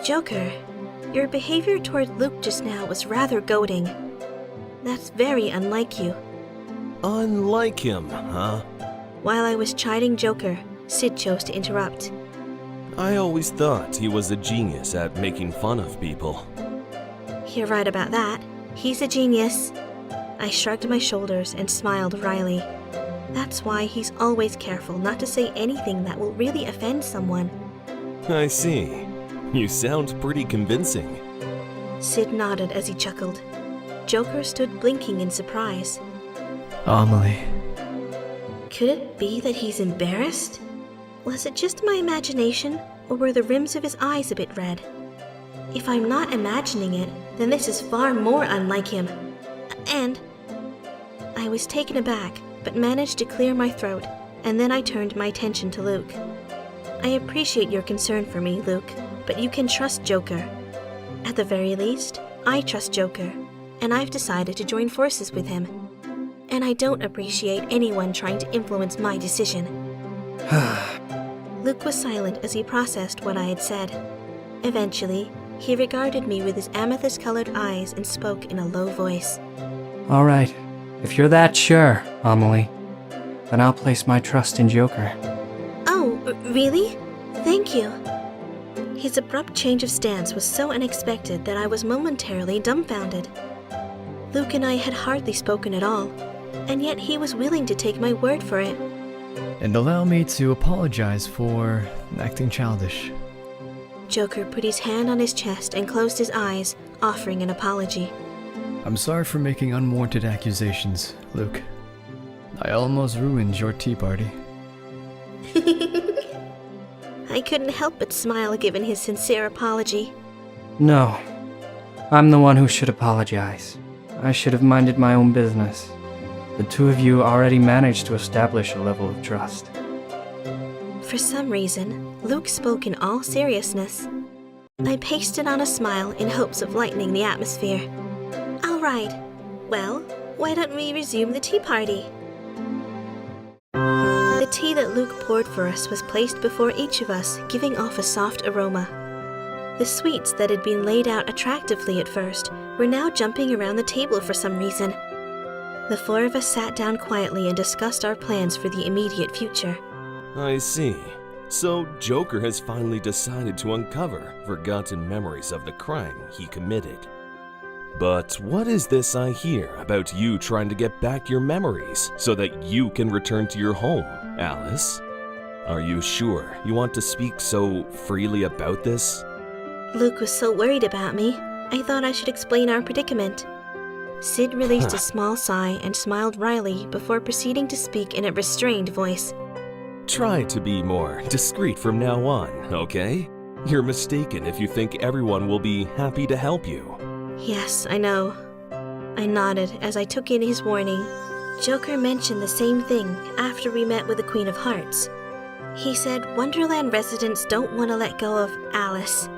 Joker, your behavior toward Luke just now was rather goading. That's very unlike you. Unlike him, huh? While I was chiding Joker, Sid chose to interrupt. I always thought he was a genius at making fun of people. You're right about that. He's a genius. I shrugged my shoulders and smiled wryly. That's why he's always careful not to say anything that will really offend someone. I see. You sound pretty convincing. Sid nodded as he chuckled. Joker stood blinking in surprise. Amelie. Could it be that he's embarrassed? Was it just my imagination, or were the rims of his eyes a bit red? If I'm not imagining it, then this is far more unlike him. And I was taken aback, but managed to clear my throat, and then I turned my attention to Luke. I appreciate your concern for me, Luke, but you can trust Joker. At the very least, I trust Joker, and I've decided to join forces with him. And I don't appreciate anyone trying to influence my decision. Luke was silent as he processed what I had said. Eventually, he regarded me with his amethyst-colored eyes and spoke in a low voice. All right, if you're that sure, Amelie, then I'll place my trust in Joker. Oh, really? Thank you. His abrupt change of stance was so unexpected that I was momentarily dumbfounded. Luke and I had hardly spoken at all, and yet he was willing to take my word for it. And allow me to apologize for acting childish. Joker put his hand on his chest and closed his eyes, offering an apology. I'm sorry for making unwarranted accusations, Luke. I almost ruined your tea party. I couldn't help but smile given his sincere apology. No, I'm the one who should apologize. I should have minded my own business. The two of you already managed to establish a level of trust. For some reason, Luke spoke in all seriousness. I pasted on a smile in hopes of lightening the atmosphere. All right. Well, why don't we resume the tea party? The tea that Luke poured for us was placed before each of us, giving off a soft aroma. The sweets that had been laid out attractively at first were now jumping around the table for some reason. The four of us sat down quietly and discussed our plans for the immediate future. I see. So Joker has finally decided to uncover forgotten memories of the crime he committed. But what is this I hear about you trying to get back your memories so that you can return to your home, Alice? Are you sure you want to speak so freely about this? Luke was so worried about me, I thought I should explain our predicament. Sid released a small sigh and smiled wryly before proceeding to speak in a restrained voice. Try to be more discreet from now on, okay? You're mistaken if you think everyone will be happy to help you. Yes, I know. I nodded as I took in his warning. Joker mentioned the same thing after we met with the Queen of Hearts. He said Wonderland residents don't want to let go of Alice.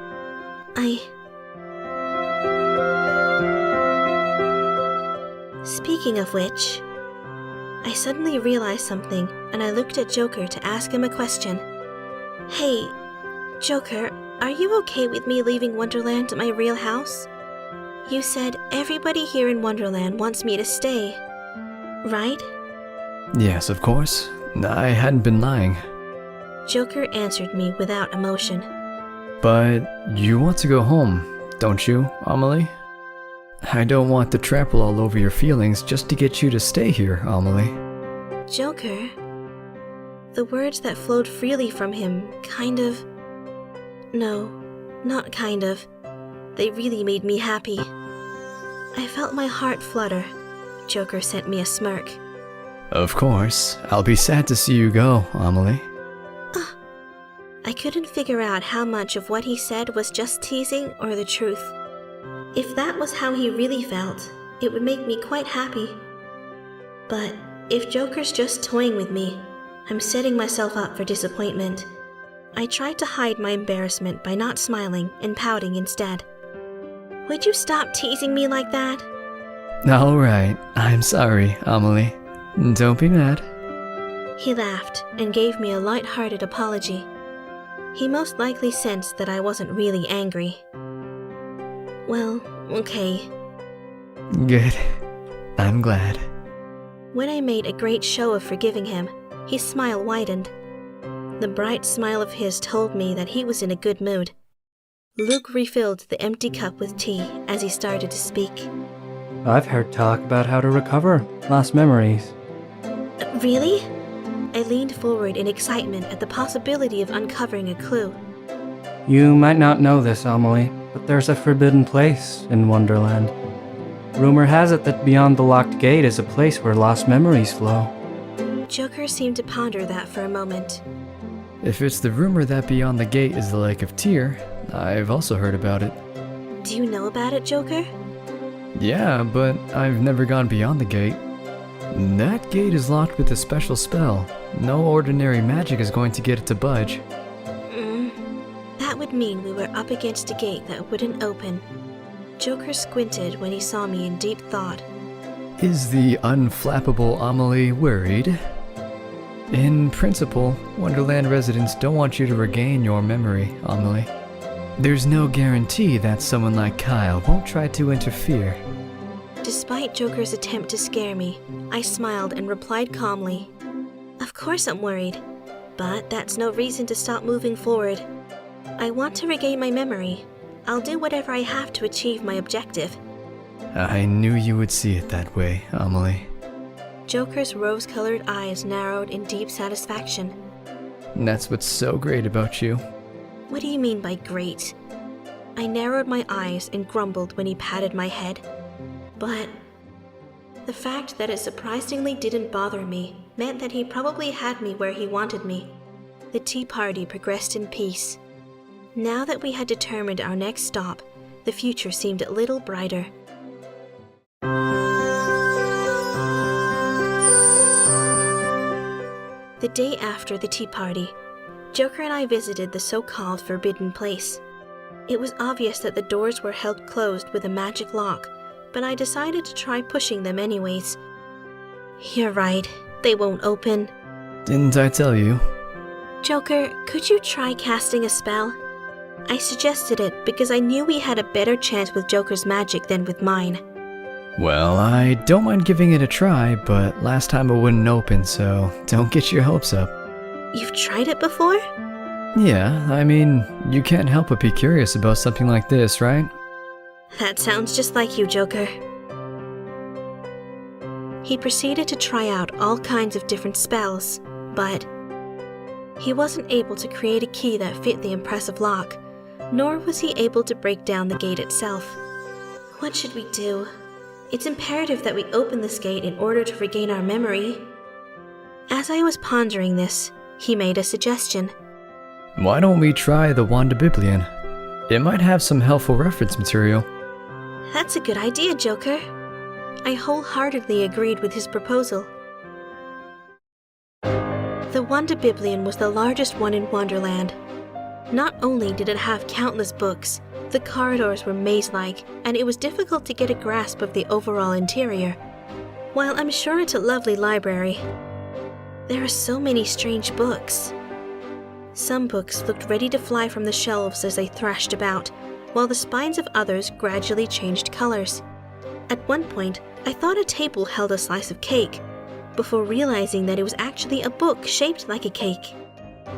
Speaking of which, I suddenly realized something, and I looked at Joker to ask him a question. Hey, Joker, are you okay with me leaving Wonderland at my real house? You said everybody here in Wonderland wants me to stay, right? Yes, of course. I hadn't been lying. Joker answered me without emotion. But you want to go home, don't you, Amelie? I don't want to trample all over your feelings just to get you to stay here, Amelie. Joker? The words that flowed freely from him No, not kind of. They really made me happy. I felt my heart flutter. Joker sent me a smirk. Of course. I'll be sad to see you go, Amelie. I couldn't figure out how much of what he said was just teasing or the truth. If that was how he really felt, it would make me quite happy. But if Joker's just toying with me, I'm setting myself up for disappointment. I tried to hide my embarrassment by not smiling and pouting instead. Would you stop teasing me like that? All right. I'm sorry, Amelie. Don't be mad. He laughed and gave me a light-hearted apology. He most likely sensed that I wasn't really angry. Well, okay. Good. I'm glad. When I made a great show of forgiving him, his smile widened. The bright smile of his told me that he was in a good mood. Luke refilled the empty cup with tea as he started to speak. I've heard talk about how to recover lost memories. Really? I leaned forward in excitement at the possibility of uncovering a clue. You might not know this, Amelie, but there's a forbidden place in Wonderland. Rumor has it that beyond the locked gate is a place where lost memories flow. Joker seemed to ponder that for a moment. If it's the rumor that beyond the gate is the Lake of Tear, I've also heard about it. Do you know about it, Joker? Yeah, but I've never gone beyond the gate. That gate is locked with a special spell. No ordinary magic is going to get it to budge. That would mean we were up against a gate that wouldn't open. Joker squinted when he saw me in deep thought. Is the unflappable Amelie worried? In principle, Wonderland residents don't want you to regain your memory, Amelie. There's no guarantee that someone like Kyle won't try to interfere. Despite Joker's attempt to scare me, I smiled and replied calmly. Of course I'm worried, but that's no reason to stop moving forward. I want to regain my memory. I'll do whatever I have to achieve my objective. I knew you would see it that way, Amelie. Joker's rose-colored eyes narrowed in deep satisfaction. That's what's so great about you. What do you mean by great? I narrowed my eyes and grumbled when he patted my head. But the fact that it surprisingly didn't bother me meant that he probably had me where he wanted me. The tea party progressed in peace. Now that we had determined our next stop, the future seemed a little brighter. The day after the tea party, Joker and I visited the so-called forbidden place. It was obvious that the doors were held closed with a magic lock, but I decided to try pushing them anyways. You're right, they won't open. Didn't I tell you? Joker, could you try casting a spell? I suggested it because I knew we had a better chance with Joker's magic than with mine. Well, I don't mind giving it a try, but last time it wouldn't open, so don't get your hopes up. You've tried it before? Yeah, I mean, you can't help but be curious about something like this, right? That sounds just like you, Joker. He proceeded to try out all kinds of different spells, but he wasn't able to create a key that fit the impressive lock, nor was he able to break down the gate itself. What should we do? It's imperative that we open this gate in order to regain our memory. As I was pondering this, he made a suggestion. Why don't we try the Wandabiblion? It might have some helpful reference material. That's a good idea, Joker. I wholeheartedly agreed with his proposal. The Wandabiblion was the largest one in Wonderland. Not only did it have countless books, the corridors were maze-like, and it was difficult to get a grasp of the overall interior. While I'm sure it's a lovely library, there are so many strange books. Some books looked ready to fly from the shelves as they thrashed about, while the spines of others gradually changed colors. At one point, I thought a table held a slice of cake, before realizing that it was actually a book shaped like a cake.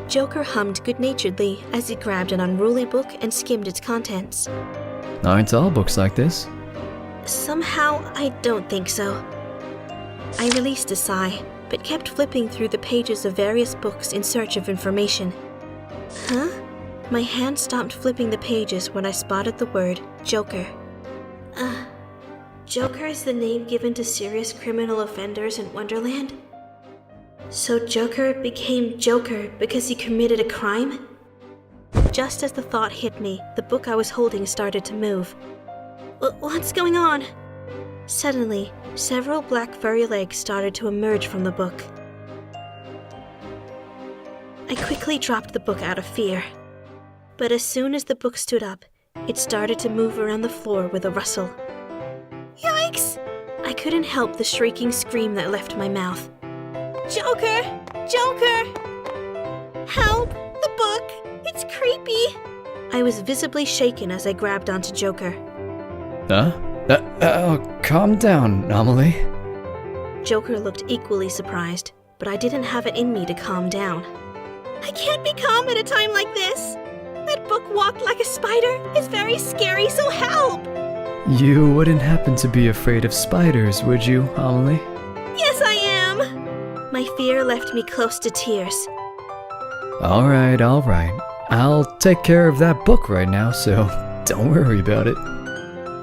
Joker hummed good-naturedly as he grabbed an unruly book and skimmed its contents. Aren't all books like this? Somehow, I don't think so. I released a sigh, but kept flipping through the pages of various books in search of information. Huh? My hand stopped flipping the pages when I spotted the word Joker. Joker is the name given to serious criminal offenders in Wonderland? So Joker became Joker because he committed a crime? Just as the thought hit me, the book I was holding started to move. What's going on? Suddenly, several black furry legs started to emerge from the book. I quickly dropped the book out of fear. But as soon as the book stood up, it started to move around the floor with a rustle. Yikes! I couldn't help the shrieking scream that left my mouth. Joker! Joker! Help! The book! It's creepy. I was visibly shaken as I grabbed onto Joker. Calm down, Amelie. Joker looked equally surprised, but I didn't have it in me to calm down. I can't be calm at a time like this. That book walked like a spider. It's very scary, so help! You wouldn't happen to be afraid of spiders, would you, Amelie? Yes, I am! My fear left me close to tears. All right. I'll take care of that book right now, so don't worry about it.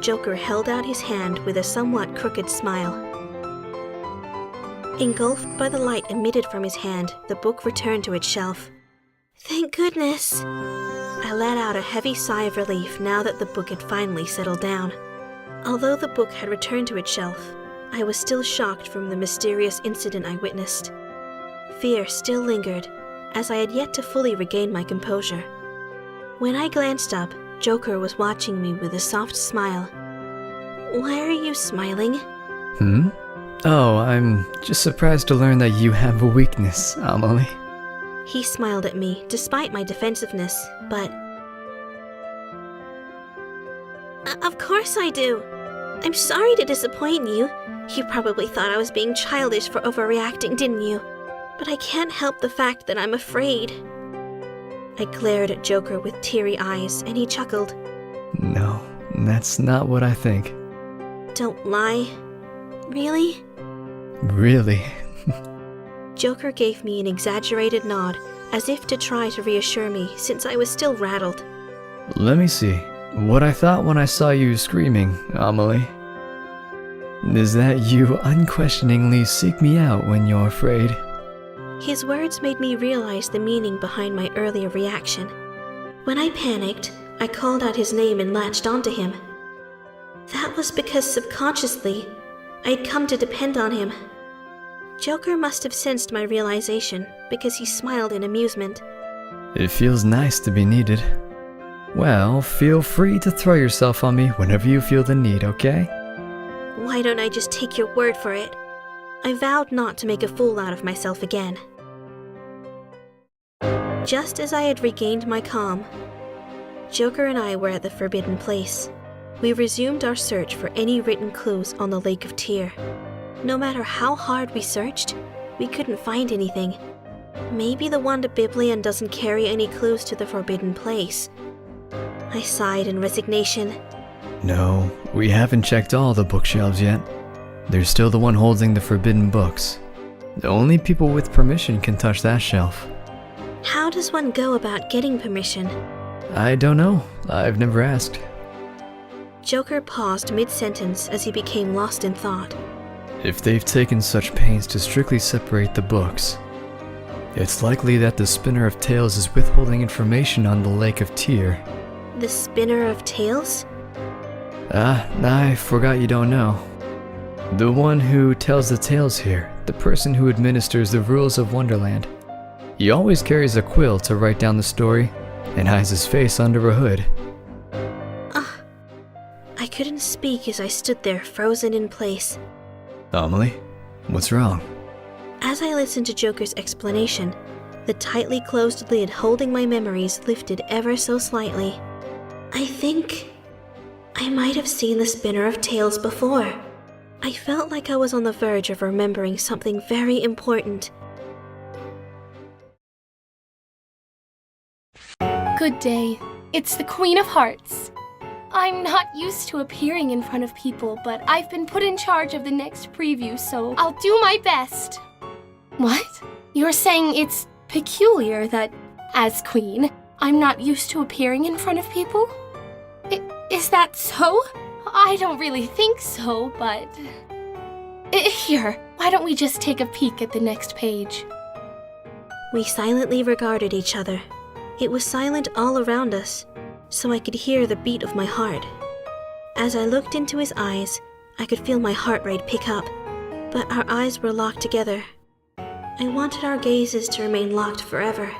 Joker held out his hand with a somewhat crooked smile. Engulfed by the light emitted from his hand, the book returned to its shelf. Thank goodness! I let out a heavy sigh of relief now that the book had finally settled down. Although the book had returned to its shelf, I was still shocked from the mysterious incident I witnessed. Fear still lingered, as I had yet to fully regain my composure. When I glanced up, Joker was watching me with a soft smile. Why are you smiling? Oh, I'm just surprised to learn that you have a weakness, Amelie. He smiled at me, despite my defensiveness, but... Of course I do. I'm sorry to disappoint you. You probably thought I was being childish for overreacting, didn't you? But I can't help the fact that I'm afraid. I glared at Joker with teary eyes, and he chuckled. No, that's not what I think. Don't lie. Really? Really? Joker gave me an exaggerated nod, as if to try to reassure me, since I was still rattled. Let me see. What I thought when I saw you screaming, Amelie, is that you unquestioningly seek me out when you're afraid. His words made me realize the meaning behind my earlier reaction. When I panicked, I called out his name and latched onto him. That was because subconsciously, I'd come to depend on him. Joker must have sensed my realization because he smiled in amusement. It feels nice to be needed. Well, feel free to throw yourself on me whenever you feel the need, okay? Why don't I just take your word for it? I vowed not to make a fool out of myself again. Just as I had regained my calm, Joker and I were at the forbidden place. We resumed our search for any written clues on the Lake of Tear. No matter how hard we searched, we couldn't find anything. Maybe the Wanda Biblion doesn't carry any clues to the forbidden place. I sighed in resignation. No, we haven't checked all the bookshelves yet. There's still the one holding the forbidden books. Only people with permission can touch that shelf. How does one go about getting permission? I don't know. I've never asked. Joker paused mid-sentence as he became lost in thought. If they've taken such pains to strictly separate the books, it's likely that the Spinner of Tales is withholding information on the Lake of Tear. The Spinner of Tales? I forgot you don't know. The one who tells the tales here, the person who administers the rules of Wonderland. He always carries a quill to write down the story and hides his face under a hood. I couldn't speak as I stood there frozen in place. Amelie, what's wrong? As I listened to Joker's explanation, the tightly closed lid holding my memories lifted ever so slightly. I think I might have seen the Spinner of Tales before. I felt like I was on the verge of remembering something very important. Good day. It's the Queen of Hearts. I'm not used to appearing in front of people, but I've been put in charge of the next preview, so I'll do my best. What? You're saying it's peculiar that, as Queen, I'm not used to appearing in front of people? Is that so? I don't really think so, but... Here, why don't we just take a peek at the next page? We silently regarded each other. It was silent all around us, so I could hear the beat of my heart. As I looked into his eyes, I could feel my heart rate pick up, but our eyes were locked together. I wanted our gazes to remain locked forever.